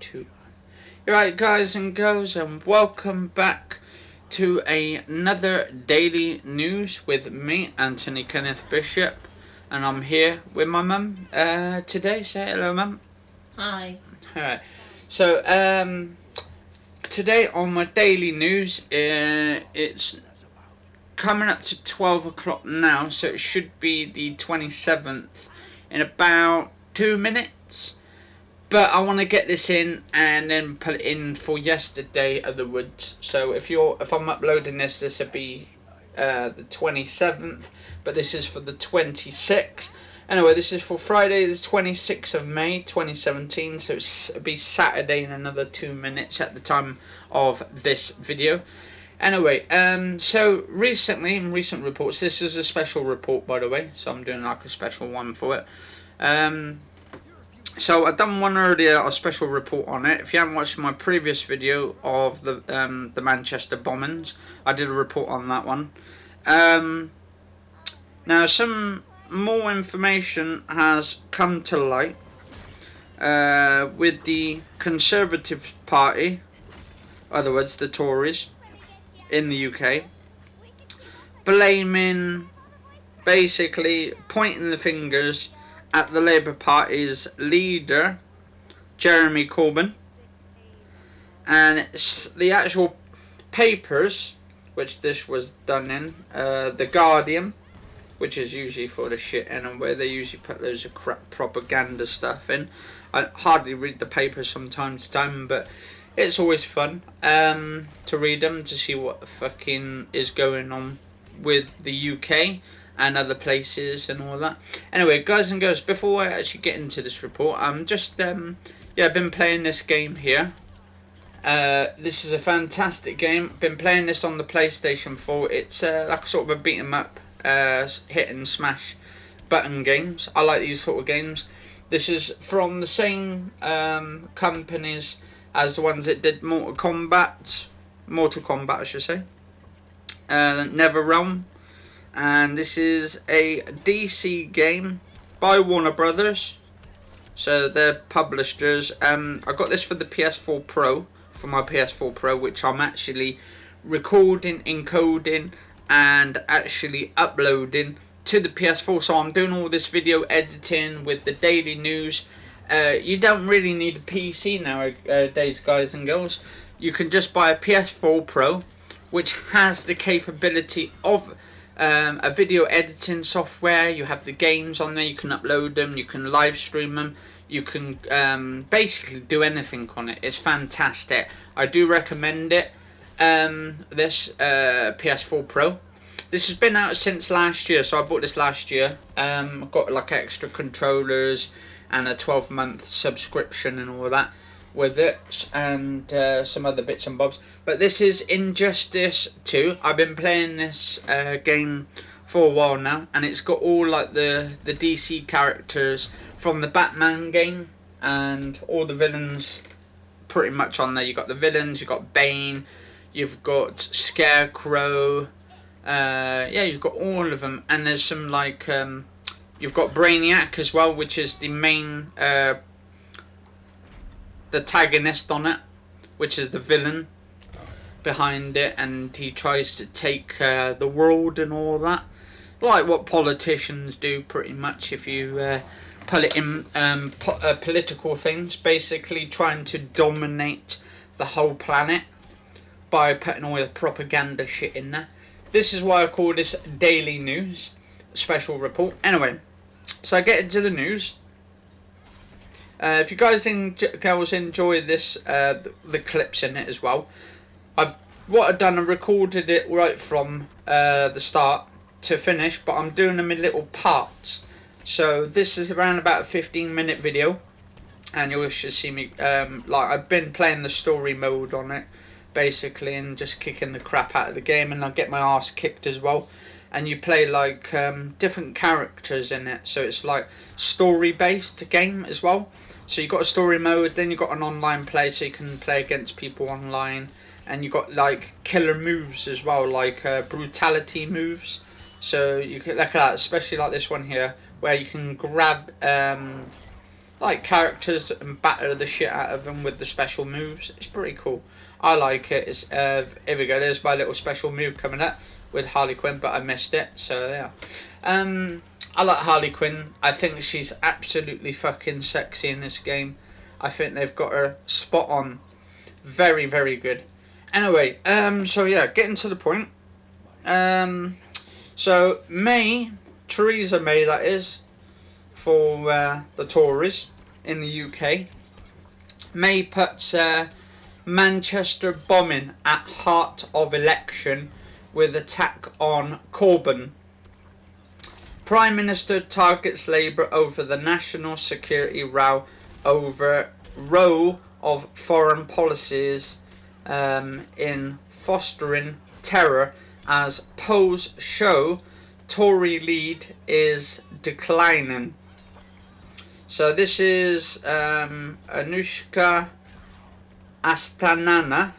2. Alright guys and girls, and welcome back to another daily news with me, Anthony Kenneth Bishop, and I'm here with my mum today. Say hello, mum. Hi. Alright, so today on my daily news, it's coming up to 12 o'clock now, so it should be the 27th in about 2 minutes. But I want to get this in and then put it in for yesterday otherwise. So if I'm uploading this will be the 27th, but this is for the 26th. Anyway, this is for Friday the 26th of May 2017, so it'll be Saturday in another 2 minutes at the time of this video. Anyway, so recently, in recent reports, this is a special report by the way, so I'm doing like a special one for it. So I done one earlier, a special report on it. If you haven't watched my previous video of the Manchester bombings, I did a report on that one. Now some more information has come to light with the Conservative Party, in other words the Tories, in the UK, blaming, basically pointing the fingers at the Labour Party's leader, Jeremy Corbyn, and it's the actual papers which this was done in, The Guardian, which is usually for the shit anyway. They usually put loads of crap propaganda stuff in. I hardly read the papers from time to time, but it's always fun to read them, to see what the fucking is going on with the UK and other places and all that. Anyway, guys and girls, before I actually get into this report, I'm just I've been playing this game here. This is a fantastic game. Been playing this on the PlayStation 4. It's like sort of a beat 'em up, hit and smash button games. I like these sort of games. This is from the same companies as the ones that did Mortal Kombat, I should say. NetherRealm. And this is a DC game by Warner Brothers, so they're publishers. I got this for the PS4 Pro, for my PS4 Pro, which I'm actually recording, encoding and actually uploading to the PS4. So I'm doing all this video editing with the daily news. You don't really need a PC nowadays, guys and girls. You can just buy a PS4 Pro, which has the capability of a video editing software. You have the games on there, you can upload them, you can live stream them, you can basically do anything on it. It's fantastic. I do recommend it. This PS4 Pro. This has been out since last year, so I bought this last year. I've got like extra controllers and a 12-month subscription and all that with it, and some other bits and bobs. But this is Injustice 2. I've been playing this game for a while now, and it's got all like the DC characters from the Batman game, and all the villains pretty much on there. You've got the villains, you've got Bane, you've got Scarecrow, yeah, you've got all of them. And there's some like you've got Brainiac as well, which is the main the antagonist on it, which is the villain behind it, and he tries to take the world and all that, like what politicians do pretty much, if you put it in political things, basically trying to dominate the whole planet by putting all the propaganda shit in there. This is why I call this daily news special report. Anyway, so I get into the news. If you guys girls enjoy this, the clips in it as well. What I've done, I recorded it right from the start to finish, but I'm doing them in little parts. So this is around about a 15-minute video, and you should see me like I've been playing the story mode on it, basically, and just kicking the crap out of the game, and I get my ass kicked as well. And you play like different characters in it, so it's like story-based game as well. So you got a story mode, then you got an online play, so you can play against people online, and you got like killer moves as well, like brutality moves. So you can look at that, especially like this one here, where you can grab like characters and batter the shit out of them with the special moves. It's pretty cool. I like it. It's here we go. There's my little special move coming up with Harley Quinn, but I missed it. So yeah. I like Harley Quinn. I think she's absolutely fucking sexy in this game. I think they've got her spot on. Very, very good. Anyway, so yeah, getting to the point. So May, Theresa May, that is, for the Tories in the UK. May puts Manchester bombing at heart of election with attack on Corbyn. Prime Minister targets Labour over the national security row over of foreign policies in fostering terror as polls show Tory lead is declining. So this is Anushka Astanana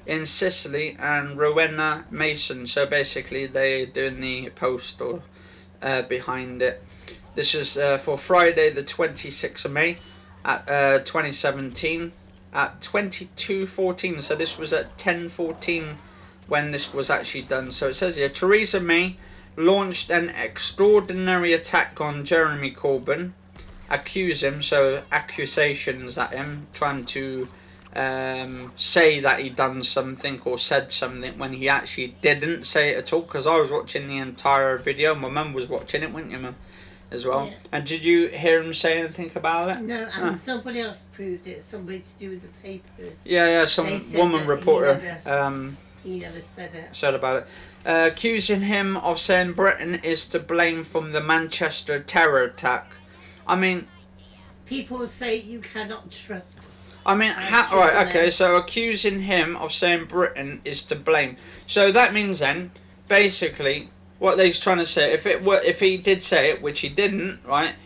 in Sicily and Rowena Mason. So basically they're doing the post or behind it. This is for Friday the 26th of May at 2017 at 22:14. So this was at 10:14 when this was actually done. So it says here, Theresa May launched an extraordinary attack on Jeremy Corbyn, accuse him, so accusations at him, trying to say that he done something or said something when he actually didn't say it at all, because I was watching the entire video. My mum was watching it, weren't you, Mum, as well? Yeah. And did you hear him say anything about it? No, and somebody else proved it, somebody to do with the papers. Yeah, some woman reporter he never said it. Said about it. Accusing him of saying Britain is to blame from the Manchester terror attack. I mean, people say you cannot trust. I mean, right, okay, so accusing him of saying Britain is to blame. So that means then, basically, what they're trying to say, if he did say it, which he didn't, right,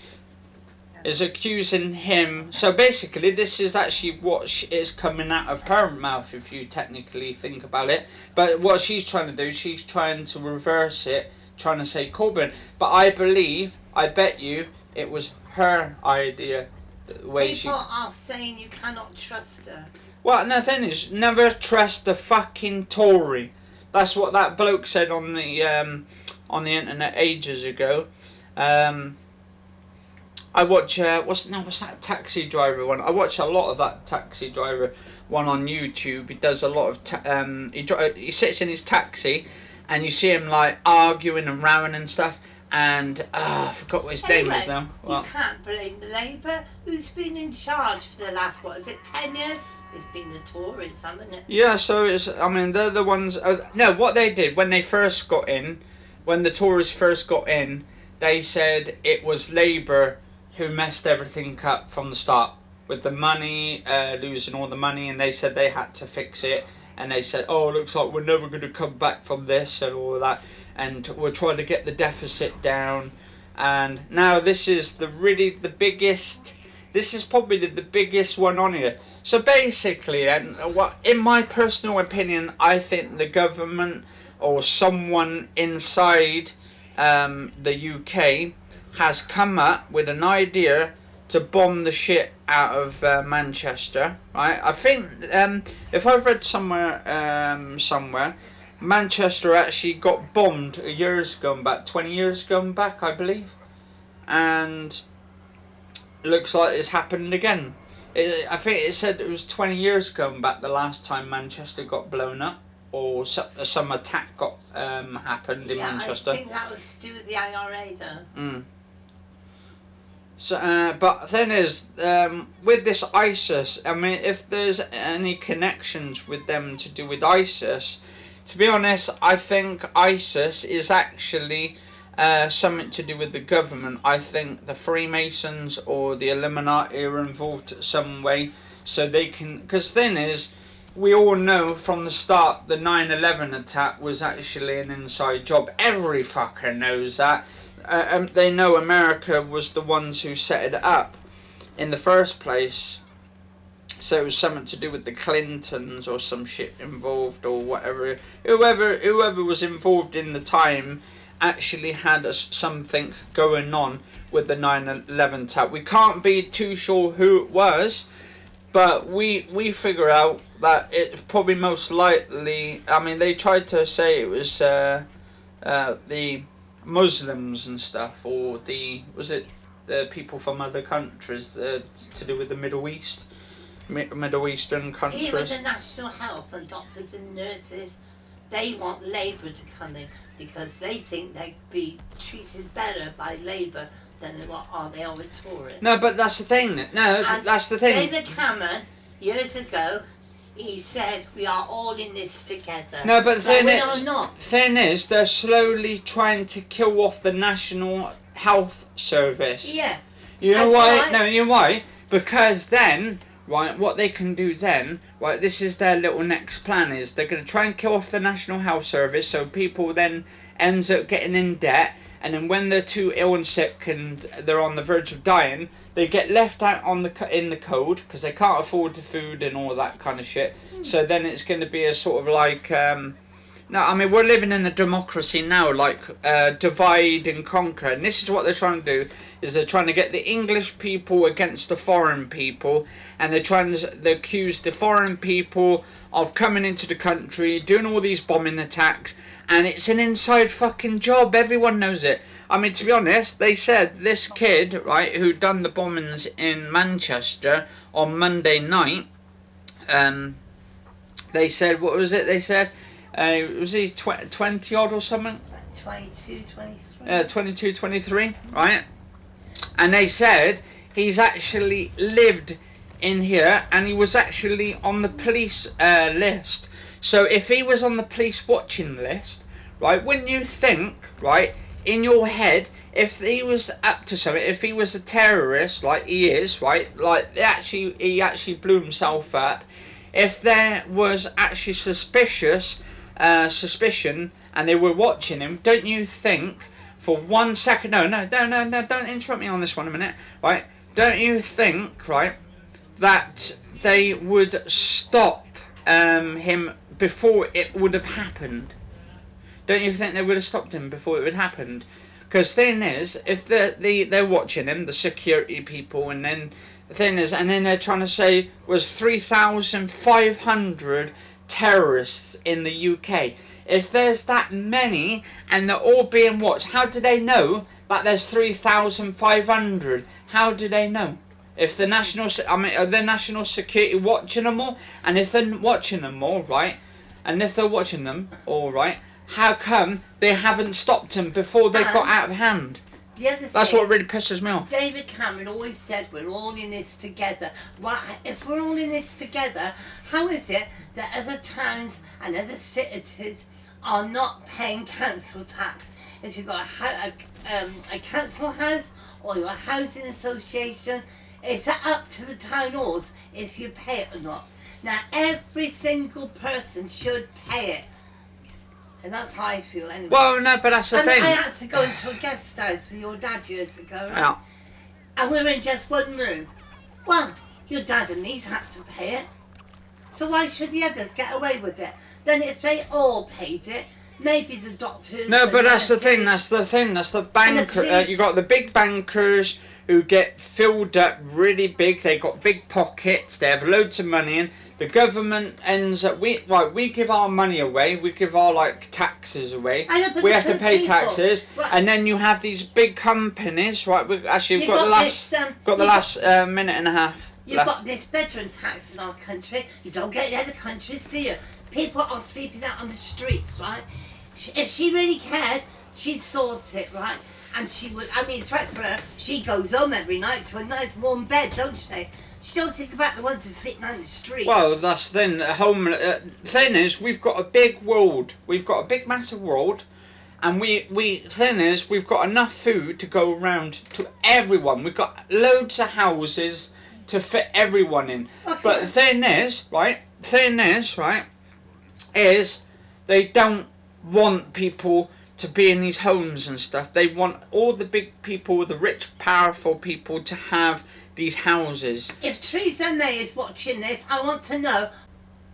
is accusing him. So basically, this is actually what is coming out of her mouth, if you technically think about it. But what she's trying to do, she's trying to reverse it, trying to say Corbyn. But I bet you, it was her idea. People are saying you cannot trust her. Well, the thing is, never trust a fucking Tory. That's what that bloke said on the internet ages ago. I watch what's that taxi driver one? I watch a lot of that taxi driver one on YouTube. He does a lot of he sits in his taxi, and you see him like arguing and rowing and stuff. And I forgot what his name is now. You can't blame Labour. Who's been in charge for the last 10 years? It's been the Tories, haven't it? Yeah, so it's. I mean, they're the ones. No, what they did when they first got in, when the Tories first got in, they said it was Labour who messed everything up from the start with the money, losing all the money, and they said they had to fix it. And they said, oh, it looks like we're never going to come back from this and all of that. And we're trying to get the deficit down. And now this is the biggest. This is probably the biggest one on here. So basically, and in my personal opinion, I think the government or someone inside the UK has come up with an idea to bomb the shit out of Manchester. Right? I think if I've read somewhere, Manchester actually got bombed years gone back, 20 years gone back, I believe, and looks like it's happened again. I think it said it was 20 years gone back the last time Manchester got blown up, or some attack got happened in Manchester. I think that was to do with the IRA though. So, but the thing is, with this ISIS, I mean, if there's any connections with them to do with ISIS, to be honest, I think ISIS is actually something to do with the government. I think the Freemasons or the Illuminati are involved some way, so they can. Because the thing is, we all know from the start the 9/11 attack was actually an inside job. Every fucker knows that. They know America was the ones who set it up in the first place. So it was something to do with the Clintons or some shit involved or whatever. Whoever was involved in the time, actually had something going on with the 9/11 attack. We can't be too sure who it was, but we figure out that it's probably most likely. I mean, they tried to say it was the Muslims and stuff, or the people from other countries to do with the Middle East, Middle Eastern countries. Even the National Health and doctors and nurses, they want Labour to come in because they think they'd be treated better by Labour than what are they with Tories. No, but that's the thing. No, And that's the thing. David Cameron, years ago, he said we are all in this together. No, but the thing we is, are not. thing is, they're slowly trying to kill off the National Health Service. Yeah. You know That's why? right. No, you know why? Because then, right, what they can do then, right, this is their little next plan, is they're going to try and kill off the National Health Service, so people then ends up getting in debt, and then when they're too ill and sick and they're on the verge of dying, they get left out in the cold because they can't afford the food and all that kind of shit. So then it's going to be a sort of like no, I mean, we're living in a democracy now, like divide and conquer, and this is what they're trying to do, is they're trying to get the English people against the foreign people, and they accuse the foreign people of coming into the country, doing all these bombing attacks, and it's an inside fucking job, everyone knows it. I mean, to be honest, they said this kid, right, who done the bombings in Manchester on Monday night, they said, what was it they said? Was he 20 odd or something? 22, 23. 22, 23, right? And they said he's actually lived in here and he was actually on the police list. So if he was on the police watching list, right, wouldn't you think, right, in your head, if he was up to something, if he was a terrorist, like he is, right, like he actually blew himself up, if there was actually suspicion and they were watching him, don't you think for 1 second, no, don't interrupt me on this one a minute, right, don't you think, right, that they would stop him before it would have happened? Don't you think they would have stopped him before it would have happened? Because thing is, if they're watching him, the security people, and then the thing is, and then they're trying to say was 3,500 terrorists in the UK. If there's that many and they're all being watched, how do they know that there's 3,500? How do they know? If the national, are the national security watching them all? And if they're watching them all, right? And if they're watching them all, right? How come they haven't stopped them before they got out of hand? That's what really pisses me off. David Cameron always said we're all in this together. Well, if we're all in this together, how is it that other towns and other cities are not paying council tax? If you've got a council house or your housing association, it's up to the town halls if you pay it or not. Now, every single person should pay it. And that's how I feel anyway. Well, no, but that's the thing. I had to go into a guest house with your dad years ago, right? Yeah. And we were in just one room. Well, your dad and these had to pay it. So why should the others get away with it? Then if they all paid it, maybe the doctors... No, but that's the thing, that's the banker. You got the big bankers who get filled up really big. They got big pockets, they have loads of money in. The government ends up, we give our money away, we give our taxes away, we have to pay taxes, right. And then you have these big companies, right? We've got the last minute and a half. You've got this bedroom tax in our country. You don't get it in other countries, do you? People are sleeping out on the streets, right? If she really cared, she'd sort it, right? And she would. I mean, it's right for her. She goes home every night to a nice warm bed, don't she? She don't think about the ones who sleep down the street. Well, that's the thing. Thing is, we've got a big world. We've got a big, massive world, and thing is, we've got enough food to go around to everyone. We've got loads of houses to fit everyone in. Okay. But the thing is, right? Is they don't want people to be in these homes and stuff. They want all the big people, the rich, powerful people, to have these houses. If Theresa May is watching this, I want to know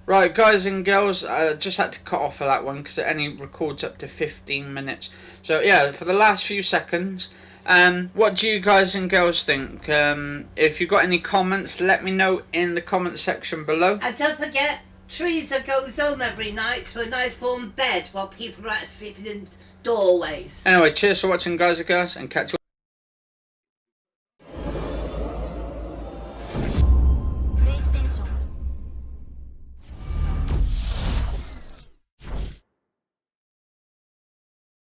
Right, guys and girls, I just had to cut off for that one because it only records up to 15 minutes. So yeah, for the last few seconds, what do you guys and girls think? If you got any comments, let me know in the comment section below. And don't forget, Theresa goes home every night to a nice warm bed while people are out sleeping in doorways. Anyway, cheers for watching, guys and girls, and catch you